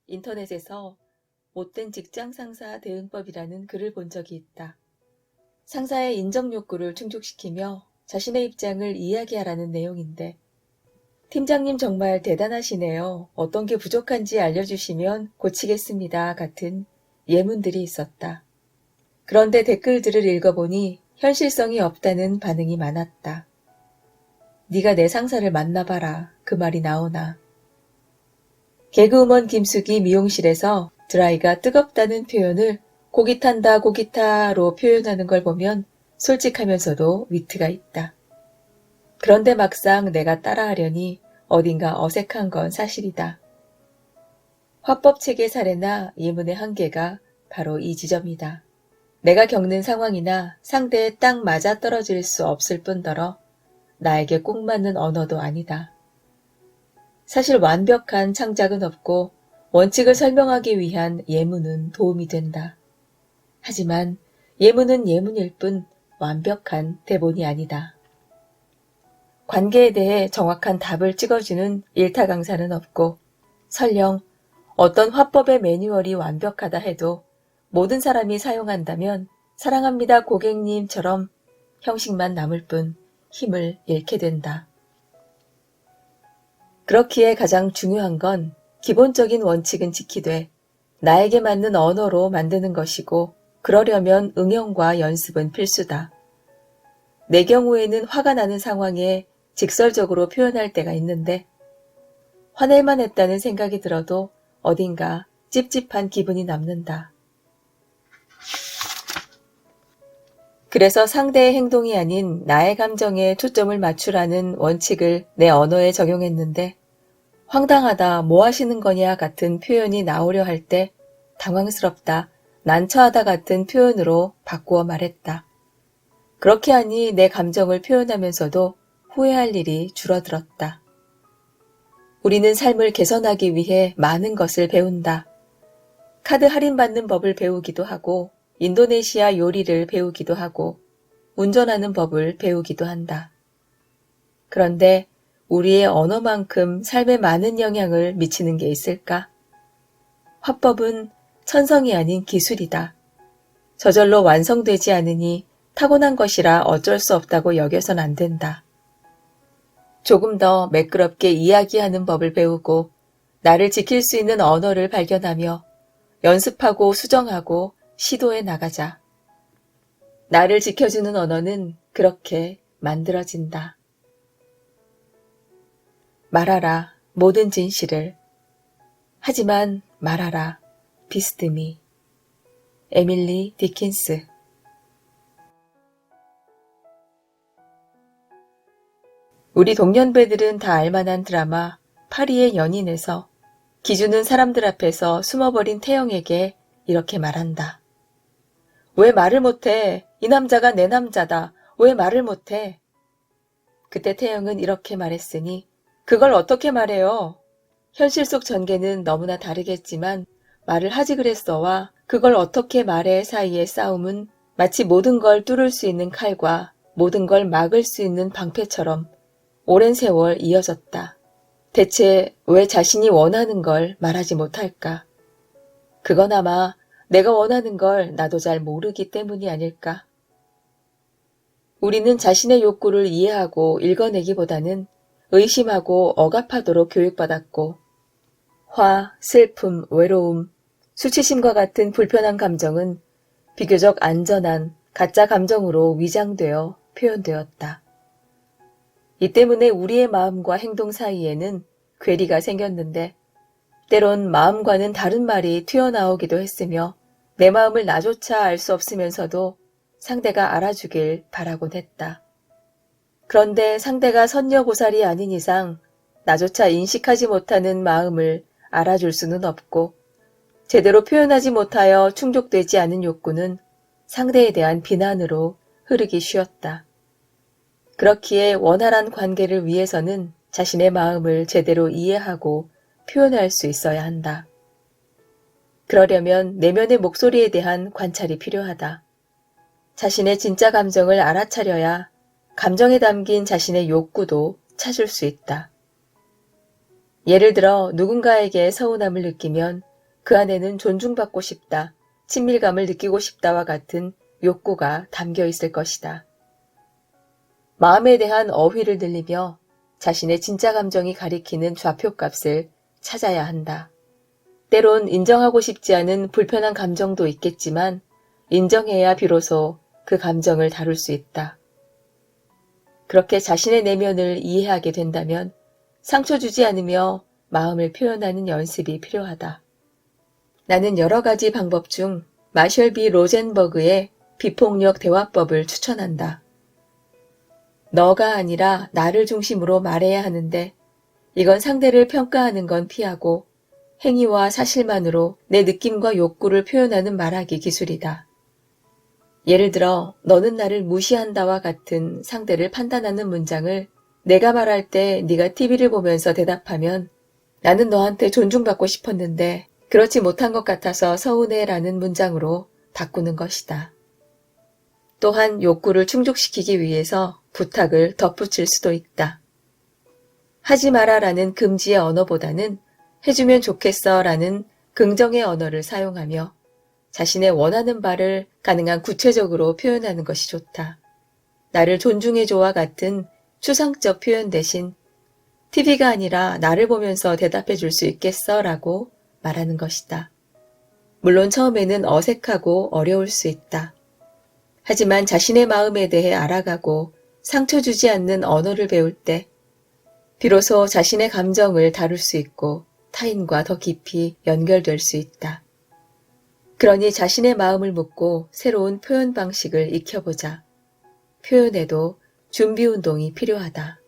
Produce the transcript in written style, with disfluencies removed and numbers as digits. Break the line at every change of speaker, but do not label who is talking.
인터넷에서 못된 직장 상사 대응법이라는 글을 본 적이 있다. 상사의 인정 욕구를 충족시키며 자신의 입장을 이야기하라는 내용인데, 팀장님 정말 대단하시네요. 어떤 게 부족한지 알려주시면 고치겠습니다. 같은 예문들이 있었다. 그런데 댓글들을 읽어보니 현실성이 없다는 반응이 많았다. 네가 내 상사를 만나봐라. 그 말이 나오나. 개그우먼 김숙이 미용실에서 드라이가 뜨겁다는 표현을 고기 탄다 고기 타로 표현하는 걸 보면 솔직하면서도 위트가 있다. 그런데 막상 내가 따라하려니 어딘가 어색한 건 사실이다. 화법체계 사례나 예문의 한계가 바로 이 지점이다. 내가 겪는 상황이나 상대에 딱 맞아떨어질 수 없을 뿐더러 나에게 꼭 맞는 언어도 아니다. 사실 완벽한 창작은 없고 원칙을 설명하기 위한 예문은 도움이 된다. 하지만 예문은 예문일 뿐 완벽한 대본이 아니다. 관계에 대해 정확한 답을 찍어주는 일타 강사는 없고, 설령 어떤 화법의 매뉴얼이 완벽하다 해도 모든 사람이 사용한다면 사랑합니다 고객님처럼 형식만 남을 뿐 힘을 잃게 된다. 그렇기에 가장 중요한 건 기본적인 원칙은 지키되 나에게 맞는 언어로 만드는 것이고, 그러려면 응용과 연습은 필수다. 내 경우에는 화가 나는 상황에 직설적으로 표현할 때가 있는데, 화낼만 했다는 생각이 들어도 어딘가 찝찝한 기분이 남는다. 그래서 상대의 행동이 아닌 나의 감정에 초점을 맞추라는 원칙을 내 언어에 적용했는데, 황당하다, 뭐 하시는 거냐 같은 표현이 나오려 할 때 당황스럽다, 난처하다 같은 표현으로 바꾸어 말했다. 그렇게 하니 내 감정을 표현하면서도 후회할 일이 줄어들었다. 우리는 삶을 개선하기 위해 많은 것을 배운다. 카드 할인받는 법을 배우기도 하고, 인도네시아 요리를 배우기도 하고, 운전하는 법을 배우기도 한다. 그런데 우리의 언어만큼 삶에 많은 영향을 미치는 게 있을까? 화법은 천성이 아닌 기술이다. 저절로 완성되지 않으니 타고난 것이라 어쩔 수 없다고 여겨선 안 된다. 조금 더 매끄럽게 이야기하는 법을 배우고 나를 지킬 수 있는 언어를 발견하며 연습하고 수정하고 시도해 나가자. 나를 지켜주는 언어는 그렇게 만들어진다. 말하라, 모든 진실을. 하지만 말하라, 비스듬히. 에밀리 디킨스. 우리 동년배들은 다 알만한 드라마 파리의 연인에서 기준은 사람들 앞에서 숨어버린 태영에게 이렇게 말한다. 왜 말을 못해? 이 남자가 내 남자다. 왜 말을 못해? 그때 태영은 이렇게 말했으니 그걸 어떻게 말해요? 현실 속 전개는 너무나 다르겠지만 말을 하지 그랬어와 그걸 어떻게 말해 사이의 싸움은 마치 모든 걸 뚫을 수 있는 칼과 모든 걸 막을 수 있는 방패처럼 오랜 세월 이어졌다. 대체 왜 자신이 원하는 걸 말하지 못할까? 그건 아마 내가 원하는 걸 나도 잘 모르기 때문이 아닐까? 우리는 자신의 욕구를 이해하고 읽어내기보다는 의심하고 억압하도록 교육받았고, 화, 슬픔, 외로움, 수치심과 같은 불편한 감정은 비교적 안전한 가짜 감정으로 위장되어 표현되었다. 이 때문에 우리의 마음과 행동 사이에는 괴리가 생겼는데, 때론 마음과는 다른 말이 튀어나오기도 했으며 내 마음을 나조차 알 수 없으면서도 상대가 알아주길 바라곤 했다. 그런데 상대가 선녀고살이 아닌 이상 나조차 인식하지 못하는 마음을 알아줄 수는 없고, 제대로 표현하지 못하여 충족되지 않은 욕구는 상대에 대한 비난으로 흐르기 쉬웠다. 그렇기에 원활한 관계를 위해서는 자신의 마음을 제대로 이해하고 표현할 수 있어야 한다. 그러려면 내면의 목소리에 대한 관찰이 필요하다. 자신의 진짜 감정을 알아차려야 감정에 담긴 자신의 욕구도 찾을 수 있다. 예를 들어 누군가에게 서운함을 느끼면 그 안에는 존중받고 싶다, 친밀감을 느끼고 싶다와 같은 욕구가 담겨 있을 것이다. 마음에 대한 어휘를 늘리며 자신의 진짜 감정이 가리키는 좌표값을 찾아야 한다. 때론 인정하고 싶지 않은 불편한 감정도 있겠지만 인정해야 비로소 그 감정을 다룰 수 있다. 그렇게 자신의 내면을 이해하게 된다면 상처 주지 않으며 마음을 표현하는 연습이 필요하다. 나는 여러 가지 방법 중 마셜비 로젠버그의 비폭력 대화법을 추천한다. 너가 아니라 나를 중심으로 말해야 하는데 이건 상대를 평가하는 건 피하고 행위와 사실만으로 내 느낌과 욕구를 표현하는 말하기 기술이다. 예를 들어 너는 나를 무시한다와 같은 상대를 판단하는 문장을 내가 말할 때 네가 TV를 보면서 대답하면 나는 너한테 존중받고 싶었는데 그렇지 못한 것 같아서 서운해라는 문장으로 바꾸는 것이다. 또한 욕구를 충족시키기 위해서 부탁을 덧붙일 수도 있다. 하지 마라라는 금지의 언어보다는 해주면 좋겠어라는 긍정의 언어를 사용하며 자신의 원하는 바를 가능한 구체적으로 표현하는 것이 좋다. 나를 존중해줘와 같은 추상적 표현 대신 TV가 아니라 나를 보면서 대답해 줄 수 있겠어? 라고 말하는 것이다. 물론 처음에는 어색하고 어려울 수 있다. 하지만 자신의 마음에 대해 알아가고 상처 주지 않는 언어를 배울 때 비로소 자신의 감정을 다룰 수 있고 타인과 더 깊이 연결될 수 있다. 그러니 자신의 마음을 묻고 새로운 표현 방식을 익혀보자. 표현에도 준비 운동이 필요하다.